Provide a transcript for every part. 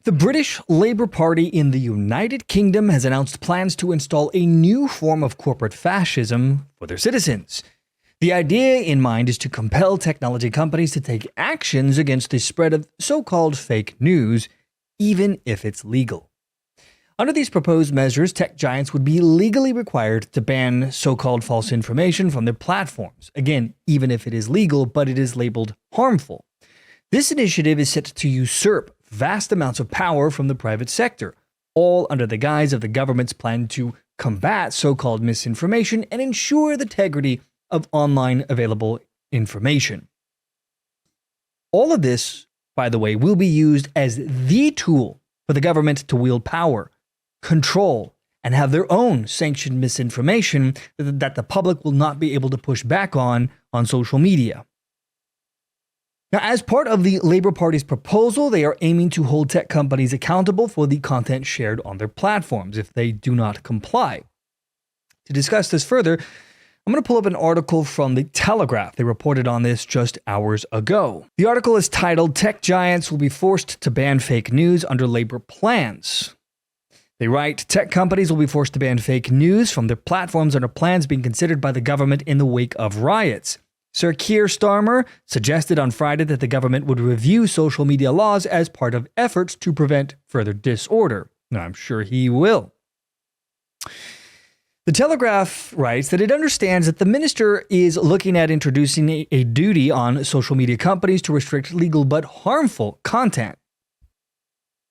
The British Labour Party in the United Kingdom has announced plans to install a new form of corporate fascism for their citizens. The idea in mind is to compel technology companies to take actions against the spread of so-called fake news, even if it's legal. Under these proposed measures, tech giants would be legally required to ban so-called false information from their platforms. Again, even if it is legal, but it is labeled harmful. This initiative is set to usurp vast amounts of power from the private sector, all under the guise of the government's plan to combat so-called misinformation and ensure the integrity of online available information. All of this, by the way, will be used as the tool for the government to wield power, control, and have their own sanctioned misinformation that the public will not be able to push back on social media. Now, as part of the Labour Party's proposal, they are aiming to hold tech companies accountable for the content shared on their platforms if they do not comply. To discuss this further, I'm going to pull up an article from the Telegraph. They reported on this just hours ago. The article is titled, "Tech Giants Will Be Forced to Ban Fake News Under Labour Plans." They write, tech companies will be forced to ban fake news from their platforms under plans being considered by the government in the wake of riots. Sir Keir Starmer suggested on Friday that the government would review social media laws as part of efforts to prevent further disorder. Now, I'm sure he will. The Telegraph writes that it understands that the minister is looking at introducing a duty on social media companies to restrict legal but harmful content.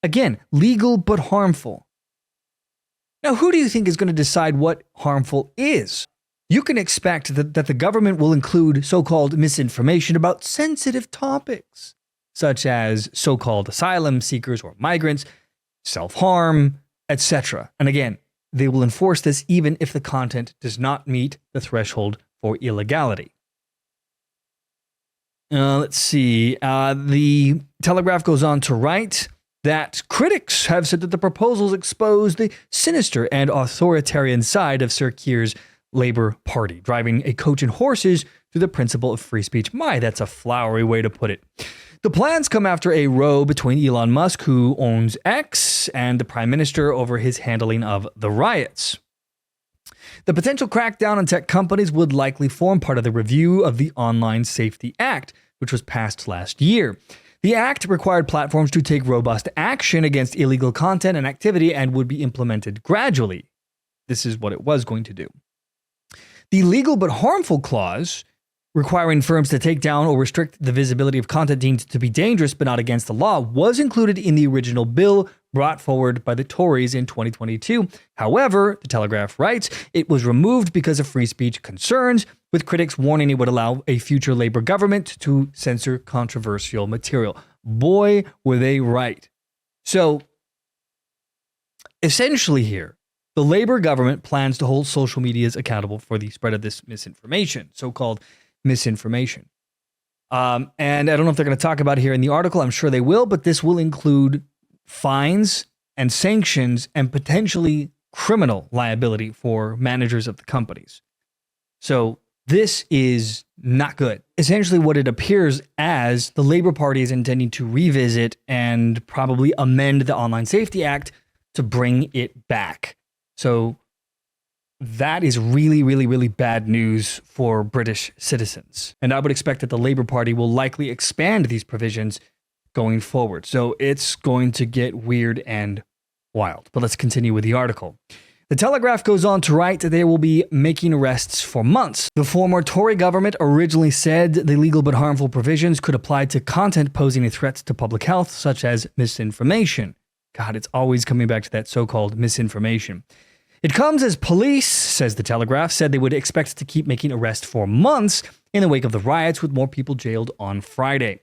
Again, legal but harmful. Now, who do you think is going to decide what harmful is? You can expect that the government will include so-called misinformation about sensitive topics, such as so-called asylum seekers or migrants, self-harm, etc. And again, they will enforce this even if the content does not meet the threshold for illegality. Let's see. The Telegraph goes on to write that critics have said that the proposals expose the sinister and authoritarian side of Sir Keir's Labour Party, driving a coach and horses through the principle of free speech. My, that's a flowery way to put it. The plans come after a row between Elon Musk, who owns X, and the Prime Minister over his handling of the riots. The potential crackdown on tech companies would likely form part of the review of the Online Safety Act, which was passed last year. The act required platforms to take robust action against illegal content and activity and would be implemented gradually. This is what it was going to do. The legal but harmful clause, requiring firms to take down or restrict the visibility of content deemed to be dangerous but not against the law, was included in the original bill brought forward by the Tories in 2022. However, the Telegraph writes, it was removed because of free speech concerns, with critics warning it would allow a future Labour government to censor controversial material. Boy, were they right. So, essentially here, the Labour government plans to hold social medias accountable for the spread of this misinformation, so-called misinformation. And I don't know if they're going to talk about it here in the article. I'm sure they will, but this will include fines and sanctions and potentially criminal liability for managers of the companies. So this is not good. Essentially what it appears as the Labour Party is intending to revisit and probably amend the Online Safety Act to bring it back. So that is really, really, really bad news for British citizens. And I would expect that the Labour Party will likely expand these provisions going forward. So it's going to get weird and wild. But let's continue with the article. The Telegraph goes on to write that they will be making arrests for months. The former Tory government originally said the legal but harmful provisions could apply to content posing a threat to public health, such as misinformation. God, it's always coming back to that so-called misinformation. It comes as police, says the Telegraph, said they would expect to keep making arrests for months in the wake of the riots, with more people jailed on Friday.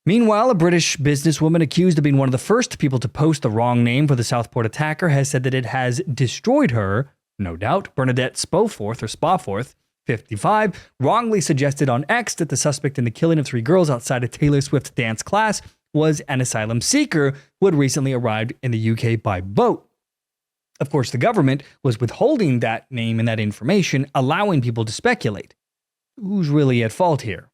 Meanwhile, a British businesswoman accused of being one of the first people to post the wrong name for the Southport attacker has said that it has destroyed her, no doubt. Bernadette Spoforth, 55, wrongly suggested on X that the suspect in the killing of 3 girls outside a Taylor Swift dance class was an asylum seeker who had recently arrived in the UK by boat. Of course, the government was withholding that name and that information, allowing people to speculate. Who's really at fault here?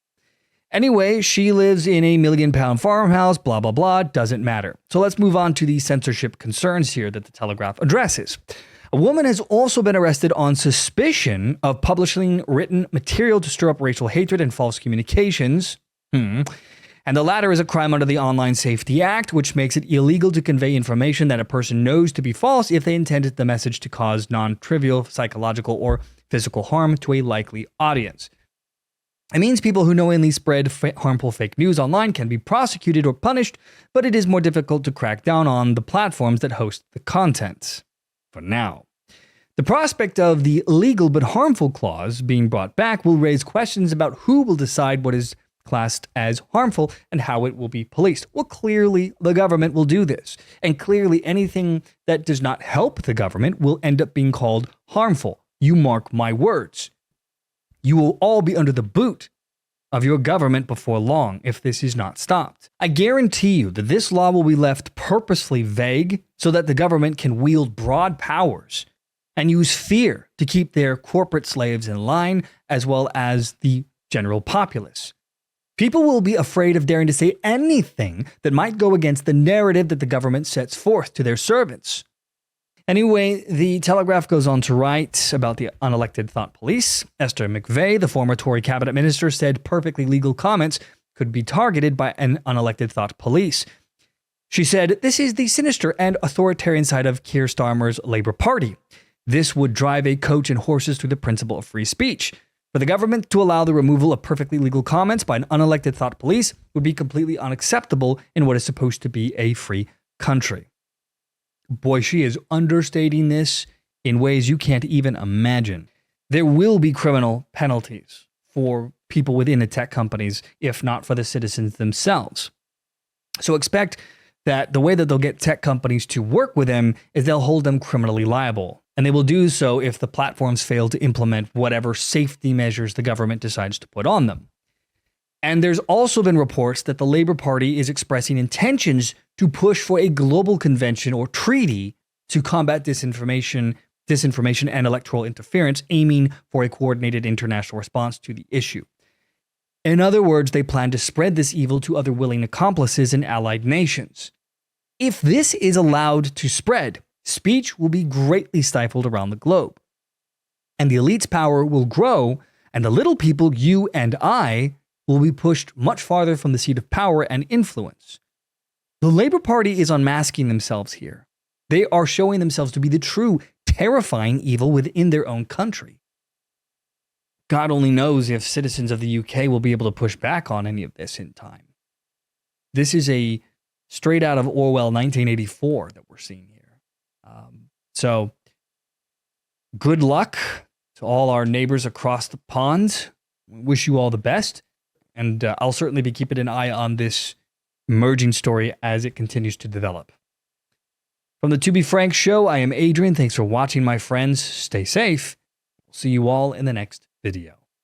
Anyway, she lives in a £1 million farmhouse, blah, blah, blah, doesn't matter. So let's move on to the censorship concerns here that the Telegraph addresses. A woman has also been arrested on suspicion of publishing written material to stir up racial hatred and false communications. And the latter is a crime under the Online Safety Act, which makes it illegal to convey information that a person knows to be false if they intended the message to cause non-trivial psychological or physical harm to a likely audience. It means people who knowingly spread harmful fake news online can be prosecuted or punished, but it is more difficult to crack down on the platforms that host the content. For now. The prospect of the legal but harmful clause being brought back will raise questions about who will decide what is classed as harmful and how it will be policed. Well, clearly the government will do this, and clearly anything that does not help the government will end up being called harmful. You mark my words. You will all be under the boot of your government before long if this is not stopped. I guarantee you that this law will be left purposefully vague so that the government can wield broad powers and use fear to keep their corporate slaves in line, as well as the general populace. People will be afraid of daring to say anything that might go against the narrative that the government sets forth to their servants. Anyway, the Telegraph goes on to write about the unelected thought police. Esther McVey, the former Tory cabinet minister, said perfectly legal comments could be targeted by an unelected thought police. She said, "This is the sinister and authoritarian side of Keir Starmer's Labour Party. This would drive a coach and horses through the principle of free speech. For the government to allow the removal of perfectly legal comments by an unelected thought police would be completely unacceptable in what is supposed to be a free country." Boy, she is understating this in ways you can't even imagine. There will be criminal penalties for people within the tech companies, if not for the citizens themselves. So expect that the way that they'll get tech companies to work with them is they'll hold them criminally liable. And they will do so if the platforms fail to implement whatever safety measures the government decides to put on them. And there's also been reports that the Labour Party is expressing intentions to push for a global convention or treaty to combat disinformation and electoral interference, aiming for a coordinated international response to the issue. In other words, they plan to spread this evil to other willing accomplices in allied nations. If this is allowed to spread, speech will be greatly stifled around the globe. And the elite's power will grow, and the little people, you and I, will be pushed much farther from the seat of power and influence. The Labour Party is unmasking themselves here. They are showing themselves to be the true, terrifying evil within their own country. God only knows if citizens of the UK will be able to push back on any of this in time. This is a straight out of Orwell 1984 that we're seeing here. So good luck to all our neighbors across the pond. Wish you all the best. And I'll certainly be keeping an eye on this emerging story as it continues to develop. From the To Be Frank show, I am Adrian. Thanks for watching, my friends. Stay safe. We'll see you all in the next video.